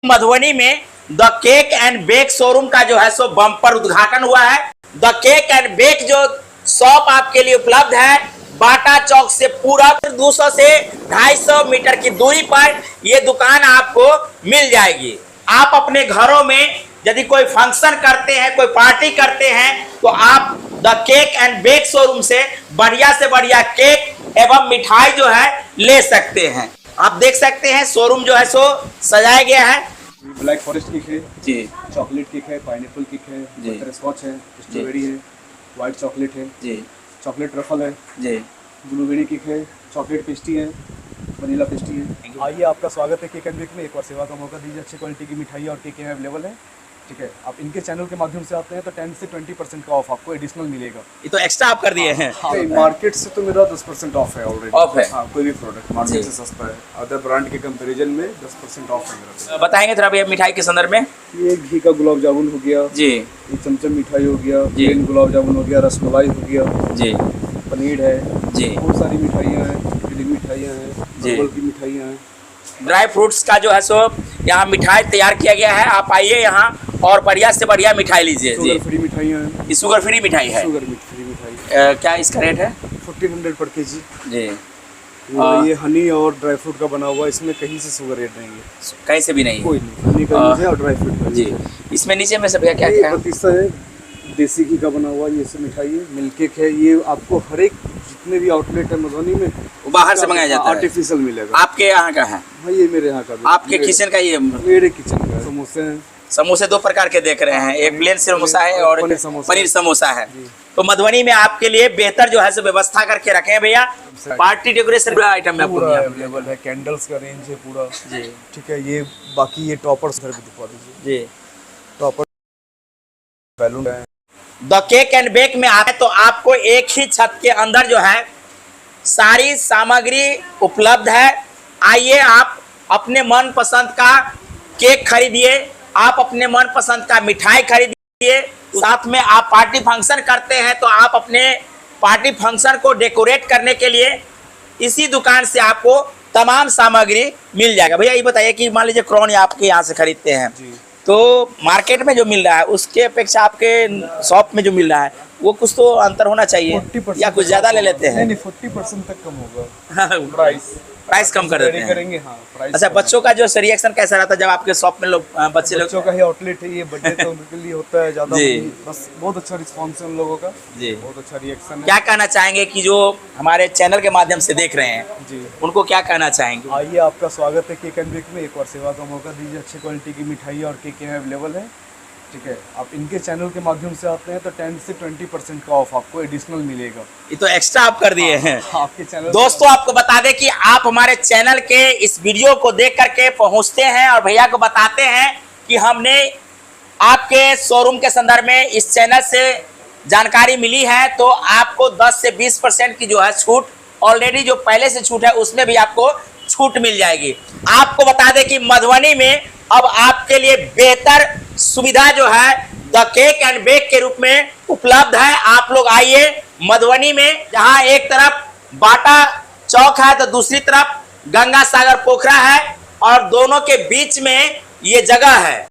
मधुबनी में the cake and bake showroom का जो है सो बम्पर उद्घाटन हुआ है। द केक एंड बेक जो शॉप आपके लिए उपलब्ध है बाटा चौक से पूरा 200 से 250 मीटर की दूरी पर ये दुकान आपको मिल जाएगी। आप अपने घरों में यदि कोई फंक्शन करते हैं, कोई पार्टी करते हैं, तो आप the cake and bake showroom से बढ़िया केक एवं मिठाई जो है ले सकते हैं। आप देख सकते हैं शोरूम जो है सो सजाया गया है। ब्लैक फॉरेस्ट केक है जी, चॉकलेट केक है, पाइनएप्पल केक है, बटरस्कॉच है, स्ट्रॉबेरी है, व्हाइट चॉकलेट है जी, चॉकलेट ट्रफल है जी, ब्लूबेरी केक है, चॉकलेट पेस्ट्री है, वनीला पेस्ट्री है। आइए, आपका स्वागत है केक एंड बेक में। एक बार सेवा का मौका दीजिए। अच्छी क्वालिटी की मिठाई और केक यहाँ अवेलेबल है। ठीक है, आप इनके चैनल के माध्यम से आते हैं तो 10 से 20% का ऑफ आपको एडिशनल मिलेगा। ये तो एक्स्ट्रा आप कर दिए हैं। हाँ, मार्केट से तो मेरा 10% ऑफ है ऑलरेडी। ऑफ है? हाँ, कोई भी प्रोडक्ट मार्केट से सस्ता है। अदर ब्रांड के कंपैरिजन में 10% ऑफ है मेरा। बताएंगे थोड़ा भैया मिठाई के संदर्भ में। ये घी का गुलाब जामुन हो गया जी, ये चमचम मिठाई हो गया, जी। प्लेन गुलाब जामुन हो गया, रसमलाई हो गया, जी, पनीर है, जी, बहुत सारी मिठाइयाँ हैं, फिलिंग मिठाइयाँ हैं, जी। बबल की मिठाइयाँ हैं। ड्राई फ्रूट्स का जो है सो यहाँ मिठाई तैयार किया गया है। आप आइए यहाँ और बढ़िया से बढ़िया मिठाई लीजिए। जी, शुगर फ्री मिठाइयाँ हैं। ये शुगर फ्री मिठाई है। शुगर फ्री मिठाई क्या इसका रेट है? 1400 पर केजी। जी, ये हनी और ड्राई फ्रूट का बना हुआ है। इसमें कहीं से शुगर रेट नहीं है, कहीं से भी नहीं है। कोई नहीं। हनी का यूज है और ड्राई फ्रूट का। जी, इसमें नीचे में सब क्या क्या ये है? बतीसा है, देसी घी का बना हुआ, ये सब मिठाई है। मिल्क केक है, ये आपको हर एक जितने भी आउटलेट है मधुबनी में वो बाहर से मंगाया जाता है, आर्टिफिशियल मिलेगा। आपके यहाँ का है? हाँ, ये मेरे यहाँ का भी। आपके किचन का ये मेरे किचन का है। समोसे हैं, समोसे दो प्रकार के देख रहे हैं, एक प्लेन समोसा है और पनीर समोसा है। तो मधुबनी में आपके लिए बेहतर जो है सो व्यवस्था करके रखे हैं भैया। पार्टी डेकोरेशन आइटम में आपको पूरा अवेलेबल है। कैंडल्स का रेंज है पूरा। जी, ठीक है, ये बाकी ये टॉपर्स घर भी दिखा दीजिए। जी। टॉपर बैलून है। द केक एंड बेक में आए तो आपको एक ही छत के अंदर जो है सारी सामग्री उपलब्ध है। आइए, आप अपने मन पसंद का केक खरीदिए, आप अपने मन पसंद का मिठाई खरीदिए। साथ में आप पार्टी फंक्शन करते हैं तो आप अपने पार्टी फंक्शन को डेकोरेट करने के लिए इसी दुकान से आपको तमाम सामग्री मिल जाएगा। भैया ये बताइए कि मान लीजिए क्राउन आपके यहाँ से खरीदते हैं जी। तो मार्केट में जो मिल रहा है उसके अपेक्षा आपके शॉप में जो मिल रहा है वो कुछ तो अंतर होना चाहिए, 40% या कुछ ज्यादा ले लेते हैं? नहीं, 40% तक कम होगा। प्राइस कम कर देते हैं। करेंगे। हाँ, प्राइस। अच्छा, बच्चों का जो रिएक्शन कैसा रहता है जब आपके शॉप में लोग बच्चे लोग? बच्चों का ही आउटलेट है ये, बर्थडे तो उनके लिए होता है ज्यादा। जी। बस बहुत अच्छा रिस्पांस है उन लोगों का। जी, बहुत अच्छा रिएक्शन है। क्या कहना चाहेंगे कि जो हमारे चैनल के माध्यम से देख रहे हैं जी, उनको क्या कहना चाहेंगे? आइए, आपका स्वागत है केक एंड बेक में। एक बार सेवा का मौका दीजिए। अच्छी क्वालिटी की मिठाई और केक यहाँ अवेलेबल है। ठीक है, आप इनके चैनल के माध्यम से आते हैं तो 10 से 20% का ऑफ आपको एडिशनल मिलेगा। ये तो एक्स्ट्रा आप कर दिए हैं। आपके चैनल दोस्तों, आपको बता दें कि आप हमारे चैनल के इस वीडियो को देख करके पहुंचते हैं और भैया को बताते हैं कि हमने आपके शोरूम के संदर्भ में इस चैनल से जानकारी मिली है, तो आपको 10 से 20% की जो है छूट, ऑलरेडी जो पहले से छूट है उसमें भी आपको छूट मिल जाएगी। आपको बता दें कि मधुबनी में अब आपके लिए बेहतर सुविधा जो है द केक एंड बेक के रूप में उपलब्ध है। आप लोग आइए मधुबनी में, जहां एक तरफ बाटा चौक है तो दूसरी तरफ गंगा सागर पोखरा है और दोनों के बीच में ये जगह है।